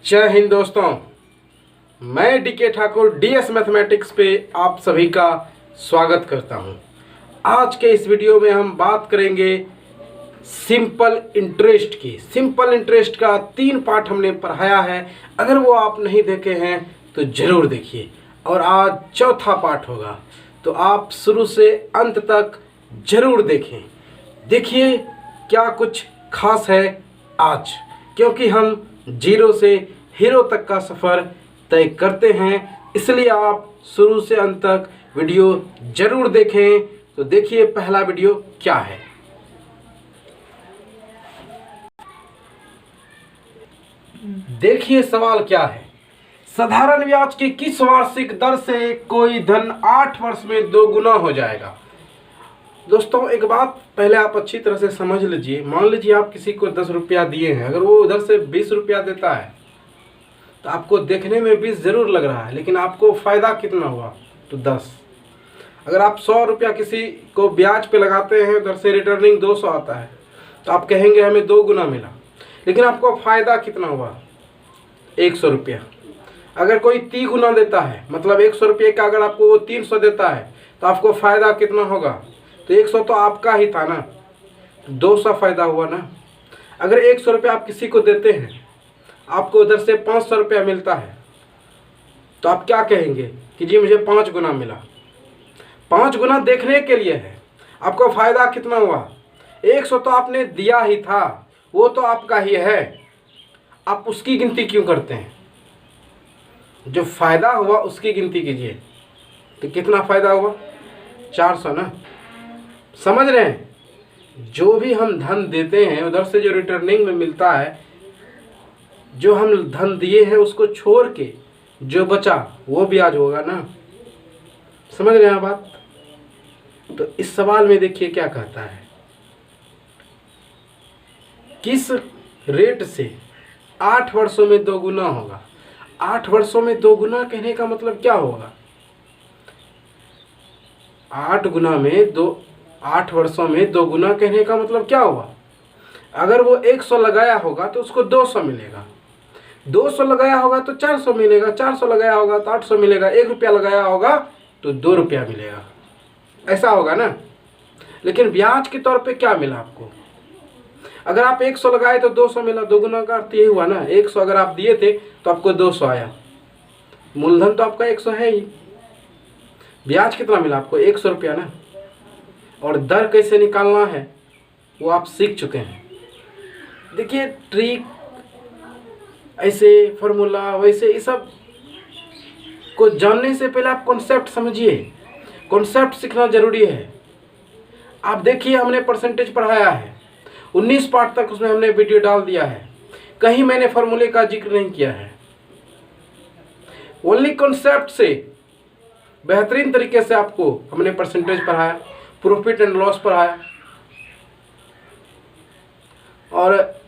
जय हिंद दोस्तों, मैं डीके ठाकुर डीएस मैथमेटिक्स पे आप सभी का स्वागत करता हूं। आज के इस वीडियो में हम बात करेंगे सिंपल इंटरेस्ट की। सिंपल इंटरेस्ट का 3 पार्ट हमने पढ़ाया है, अगर वो आप नहीं देखे हैं तो ज़रूर देखिए। और आज चौथा पार्ट होगा, तो आप शुरू से अंत तक ज़रूर देखें। देखिए क्या कुछ खास है आज, क्योंकि हम जीरो से हीरो तक का सफ़र तय करते हैं, इसलिए आप शुरू से अंत तक वीडियो ज़रूर देखें। तो देखिए पहला वीडियो क्या है। देखिए सवाल क्या है। साधारण ब्याज की किस वार्षिक दर से कोई धन 8 वर्ष में 2 गुना हो जाएगा। दोस्तों एक बात पहले आप अच्छी तरह से समझ लीजिए। मान लीजिए आप किसी को 10 रुपया दिए हैं, अगर वो उधर से 20 रुपया देता है तो आपको देखने में 20 ज़रूर लग रहा है, लेकिन आपको फ़ायदा कितना हुआ तो 10। अगर आप 100 रुपया किसी को ब्याज पे लगाते हैं, उधर से रिटर्निंग 200 आता है, तो आप कहेंगे हमें 2 गुना मिला, लेकिन आपको फ़ायदा कितना हुआ 100 रुपया। अगर कोई 30 गुना देता है, मतलब 100 रुपये का अगर आपको वो 300 देता है, तो आपको फ़ायदा कितना होगा, तो 100 तो आपका ही था ना, 200 फ़ायदा हुआ ना। अगर 100 रुपया आप किसी को देते हैं, आपको उधर से 500 रुपया मिलता है, तो आप क्या कहेंगे कि जी मुझे 5 गुना मिला। 5 गुना देखने के लिए है, आपको फ़ायदा कितना हुआ 100 तो आपने दिया ही था, वो तो आपका ही है, आप उसकी गिनती क्यों करते हैं। जो फ़ायदा हुआ उसकी गिनती कीजिए, तो कितना फ़ायदा हुआ 400 ना। समझ रहे हैं, जो भी हम धन देते हैं उधर से जो रिटर्निंग में मिलता है, जो हम धन दिए हैं उसको छोड़ के जो बचा वो ब्याज होगा ना। समझ रहे हैं बात। तो इस सवाल में देखिए क्या कहता है, किस रेट से 8 वर्षों में 2 गुना होगा। 8 वर्षों में 2 गुना कहने का मतलब क्या होगा, 8 वर्षों में 2 गुना कहने का मतलब क्या हुआ। अगर वो 100 लगाया होगा तो उसको 200 मिलेगा, 200 लगाया होगा तो 400 मिलेगा, 400 लगाया होगा तो 800 मिलेगा, 1 रुपया लगाया होगा तो 2 रुपया मिलेगा, ऐसा होगा ना। लेकिन ब्याज के तौर पे क्या मिला आपको, अगर आप 100 लगाए तो 200 मिला, 2 गुना का अर्थ यही हुआ ना। 100 अगर आप दिए थे तो आपको 200 आया, मूलधन तो आपका 100 है ही, ब्याज कितना मिला आपको 100 रुपया ना। और दर कैसे निकालना है वो आप सीख चुके हैं। देखिए ट्रिक, ऐसे फार्मूला वैसे, ये सब को जानने से पहले आप कॉन्सेप्ट समझिए। कॉन्सेप्ट सीखना जरूरी है। आप देखिए हमने परसेंटेज पढ़ाया है, 19 पार्ट तक उसमें हमने वीडियो डाल दिया है, कहीं मैंने फार्मूले का जिक्र नहीं किया है। ओनली कॉन्सेप्ट से बेहतरीन तरीके से आपको हमने परसेंटेज पढ़ाया, प्रॉफिट एंड लॉस पढ़ाया, और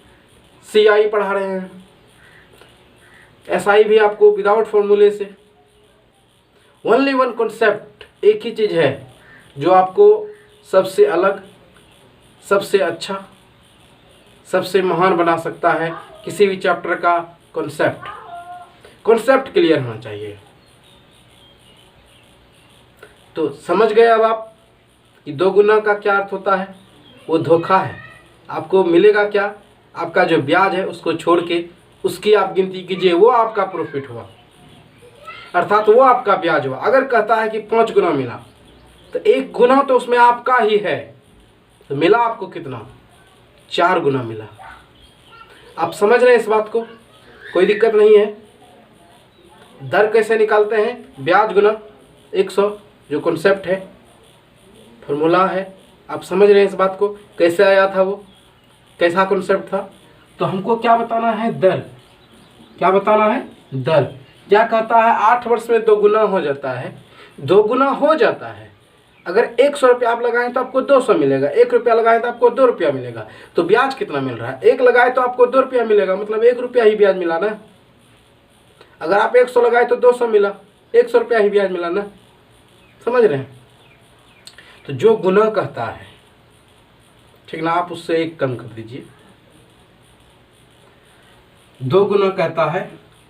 सीआई पढ़ा रहे हैं, एसआई भी आपको विदाउट फॉर्मूले से। ओनली वन कॉन्सेप्ट, एक ही चीज़ है जो आपको सबसे अलग, सबसे अच्छा, सबसे महान बना सकता है किसी भी चैप्टर का। कॉन्सेप्ट क्लियर होना चाहिए। तो समझ गए अब आप कि 2 गुना का क्या अर्थ होता है। वो धोखा है, आपको मिलेगा क्या, आपका जो ब्याज है उसको छोड़ के उसकी आप गिनती कीजिए, वो आपका प्रॉफिट हुआ, अर्थात वो आपका ब्याज हुआ। अगर कहता है कि 5 गुना मिला, तो 1 गुना तो उसमें आपका ही है, तो मिला आपको कितना 4 गुना मिला। आप समझ रहे हैं इस बात को, कोई दिक्कत नहीं है। दर कैसे निकालते हैं, ब्याज गुना 100, जो कॉन्सेप्ट है, फॉर्मूला है। आप समझ रहे हैं इस बात को, कैसे आया था वो, कैसा कॉन्सेप्ट था। तो हमको क्या बताना है, दर। क्या बताना है, दर। क्या कहता है 8 वर्ष में 2 गुना हो जाता है, 2 गुना हो जाता है। अगर 100 रुपया आप लगाएं तो आपको 200 मिलेगा, 1 रुपया लगाएं तो आपको 2 रुपया मिलेगा। तो ब्याज कितना मिल रहा है, 1 लगाए तो आपको 2 रुपया मिलेगा, मतलब 1 रुपया ही ब्याज मिला ना। अगर आप 100 लगाए तो 200 मिला, 100 रुपया ही ब्याज मिला ना। समझ रहे हैं। तो जो गुना कहता है, ठीक ना, आप उससे 1 कम कर दीजिए। 2 गुना कहता है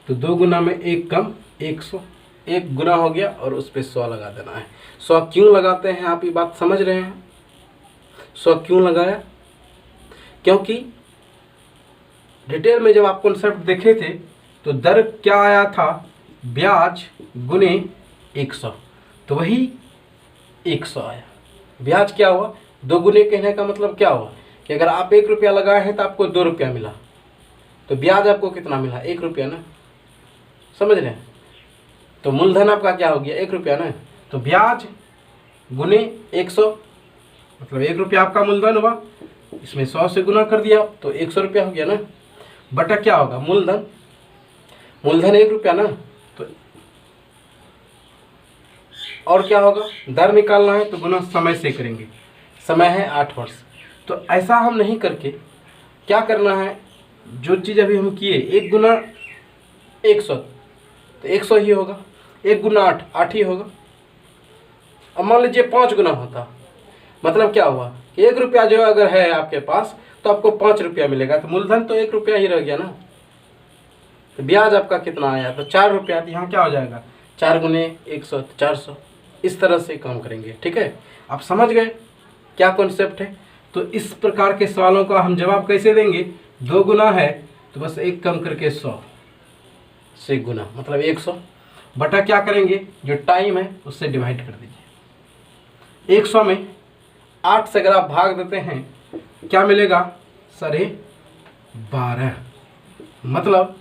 तो 2 गुना में 1 कम 100, 1 गुना हो गया और उस पर 100 लगा देना है। 100 क्यों लगाते हैं आप ये बात समझ रहे हैं? 100 क्यों लगाया? क्योंकि डिटेल में जब आप कॉन्सेप्ट देखे थे तो दर क्या आया था, ब्याज गुने 100, तो वही 100 आया। ब्याज क्या हुआ, 2 गुने कहने का मतलब क्या हुआ कि अगर आप 1 रुपया लगाए हैं तो आपको 2 रुपया मिला, तो ब्याज आपको कितना मिला, 1 रुपया ना, समझ रहे हैं? तो मूलधन आपका क्या हो गया, 1 रुपया ना, तो ब्याज गुने 100 मतलब 1 रुपया आपका मूलधन हुआ, इसमें 100 से गुना कर दिया तो 100 रुपया हो गया ना, बटा क्या होगा, मूलधन, मूलधन 1 रुपया ना, तो और क्या होगा, दर निकालना है तो गुना समय से करेंगे, समय है 8 वर्ष। तो ऐसा हम नहीं करके क्या करना है, जो चीज़ अभी हम किए 1 गुना 100 तो 100 ही होगा, 1 गुना 8 8 ही होगा। अब मान लीजिए 5 गुना होता, मतलब क्या हुआ कि 1 रुपया जो अगर है आपके पास तो आपको 5 रुपया मिलेगा, तो मूलधन तो 1 रुपया ही रह गया ना। तो ब्याज आपका कितना आया, तो 4 रुपया, तो यहाँ क्या हो जाएगा 4 गुने 100 400। इस तरह से काम करेंगे, ठीक है? आप समझ गए क्या कॉन्सेप्ट है? तो इस प्रकार के सवालों का हम जवाब कैसे देंगे, 2 गुना है तो बस 1 कम करके 100 से गुना मतलब 100, बटा क्या करेंगे, जो टाइम है उससे डिवाइड कर दीजिए। 100 में 8 से अगर आप भाग देते हैं क्या मिलेगा, 12.5, मतलब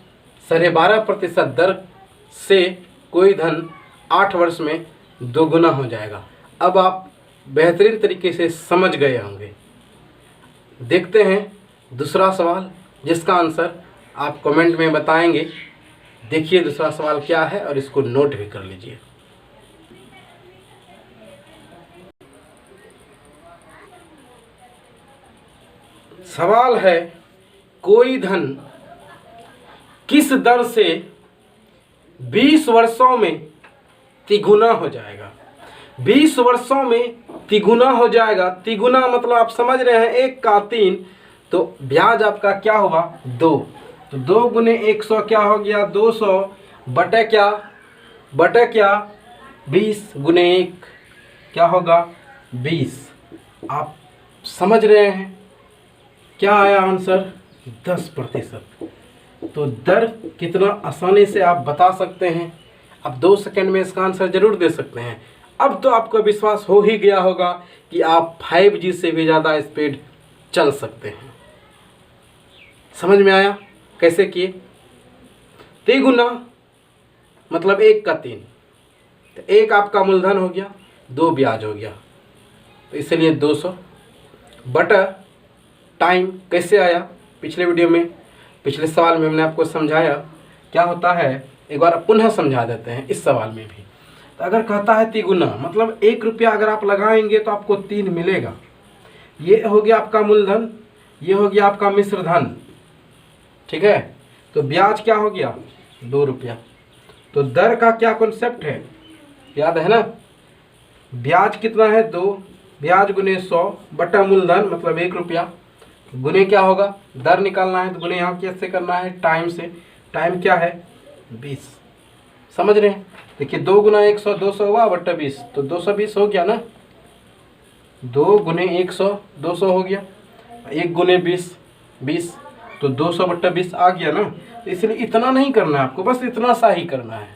12.5% दर से कोई धन 8 वर्ष में 2 गुना हो जाएगा। अब आप बेहतरीन तरीके से समझ गए होंगे। देखते हैं दूसरा सवाल, जिसका आंसर आप कमेंट में बताएंगे। देखिए दूसरा सवाल क्या है और इसको नोट भी कर लीजिए। सवाल है, कोई धन किस दर से 20 वर्षों में तिगुना हो जाएगा। 20 वर्षों में तिगुना हो जाएगा। तिगुना मतलब आप समझ रहे हैं 1 का 3, तो ब्याज आपका क्या हुआ 2, तो 2 गुने 100 क्या हो गया 200, बटे क्या 20 गुने 1 क्या होगा 20। आप समझ रहे हैं क्या आया आंसर, 10%। तो दर कितना आसानी से आप बता सकते हैं। अब 2 सेकंड में इसका आंसर जरूर दे सकते हैं। अब तो आपको विश्वास हो ही गया होगा कि आप 5G से भी ज़्यादा स्पीड चल सकते हैं। समझ में आया कैसे किए? तिगुना मतलब 1 का 3, तो 1 आपका मूलधन हो गया, 2 ब्याज हो गया, तो इसलिए 200 बटा टाइम कैसे आया, पिछले वीडियो में पिछले सवाल में हमने आपको समझाया क्या होता है, एक बार पुनः समझा देते हैं इस सवाल में भी। तो अगर कहता है तिगुना मतलब 1 रुपया अगर आप लगाएंगे तो आपको 3 मिलेगा। ये हो गया आपका मूलधन, ये हो गया आपका मिश्र धन, ठीक है? तो ब्याज क्या हो गया 2 रुपया। तो दर का क्या कॉन्सेप्ट है, याद है ना? ब्याज कितना है 2, ब्याज गुने 100 बटा मूलधन मतलब 1 रुपया, गुने क्या होगा, दर निकालना है तो गुने यहाँ कैसे करना है, टाइम से। टाइम क्या है 20। समझ रहे हैं? देखिए 2 गुना 100 200 हुआ बटा 20, तो 220 हो गया ना। 2 गुने 100 200 हो गया, 1 गुने 20 20, तो 200 बटा 20 आ गया ना। तो इसलिए इतना नहीं करना है आपको, बस इतना सा ही करना है,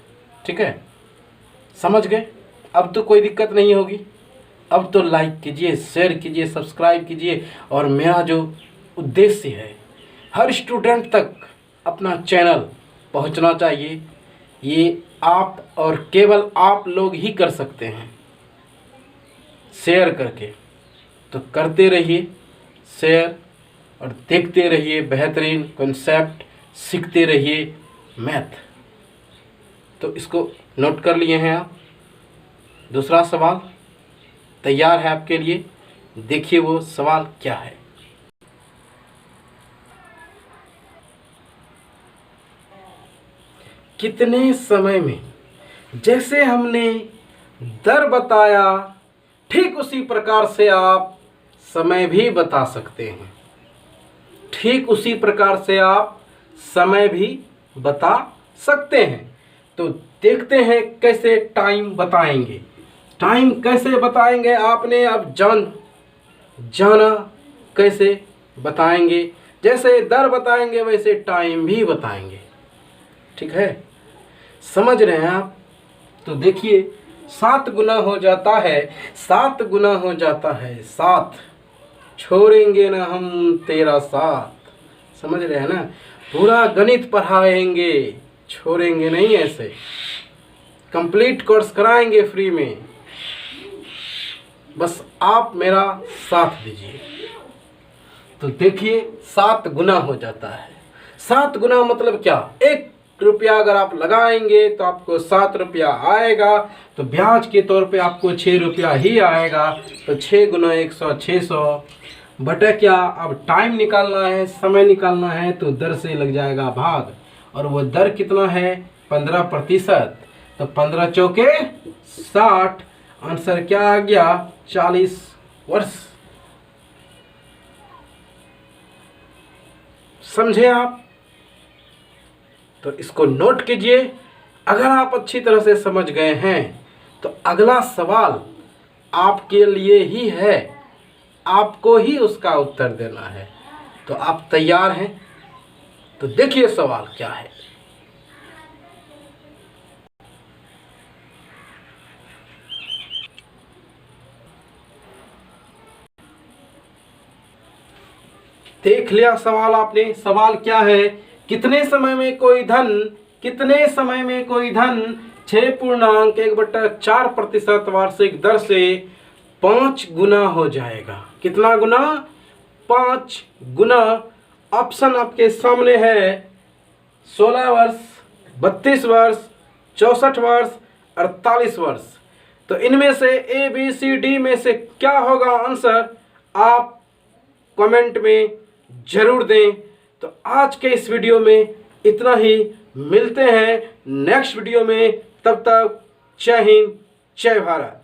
ठीक है? समझ गए? अब तो कोई दिक्कत नहीं होगी। अब तो लाइक कीजिए, शेयर कीजिए, सब्सक्राइब कीजिए। और मेरा जो उद्देश्य है हर स्टूडेंट तक अपना चैनल पहुंचना चाहिए। ये आप और केवल आप लोग ही कर सकते हैं शेयर करके। तो करते रहिए शेयर और देखते रहिए बेहतरीन कॉन्सेप्ट, सीखते रहिए मैथ। तो इसको नोट कर लिए हैं आप। दूसरा सवाल तैयार है आपके लिए, देखिए वो सवाल क्या है। कितने समय में, जैसे हमने दर बताया ठीक उसी प्रकार से आप समय भी बता सकते हैं। ठीक उसी प्रकार से आप समय भी बता सकते हैं। तो देखते हैं कैसे टाइम बताएंगे। टाइम कैसे बताएंगे आपने अब जाना कैसे बताएंगे। जैसे दर बताएंगे वैसे टाइम भी बताएंगे। ठीक है, समझ रहे हैं आप। तो देखिए 7 गुना हो जाता है, 7 गुना हो जाता है 7, छोड़ेंगे ना हम तेरा साथ। समझ रहे हैं ना, पूरा गणित पढ़ाएंगे, छोड़ेंगे नहीं ऐसे। कंप्लीट कोर्स कराएंगे फ्री में, बस आप मेरा साथ दीजिए। तो देखिए 7 गुना हो जाता है। 7 गुना मतलब क्या, 1 रुपया अगर आप लगाएंगे तो आपको 7 रुपया आएगा, तो ब्याज के तौर पे आपको 6 रुपया ही आएगा। तो 6 गुना 100 600 बटा क्या, अब टाइम निकालना है, समय निकालना है, तो दर से लग जाएगा भाग। और वो दर कितना है, 15%। तो 15 चौके 60, आंसर क्या आ गया, 40 वर्ष। समझे आप। तो इसको नोट कीजिए। अगर आप अच्छी तरह से समझ गए हैं तो अगला सवाल आपके लिए ही है, आपको ही उसका उत्तर देना है। तो आप तैयार हैं? तो देखिए सवाल क्या है। देख लिया सवाल आपने। सवाल क्या है, कितने समय में कोई धन 6.1/4% वार्षिक दर से 5 गुना हो जाएगा। कितना गुना, 5 गुना। ऑप्शन आपके सामने है, 16 वर्ष, 32 वर्ष, 64 वर्ष, 48 वर्ष। तो इनमें से ABCD में से क्या होगा आंसर, आप कमेंट में जरूर दें। तो आज के इस वीडियो में इतना ही, मिलते हैं नेक्स्ट वीडियो में। तब तक जय हिंद, जय भारत।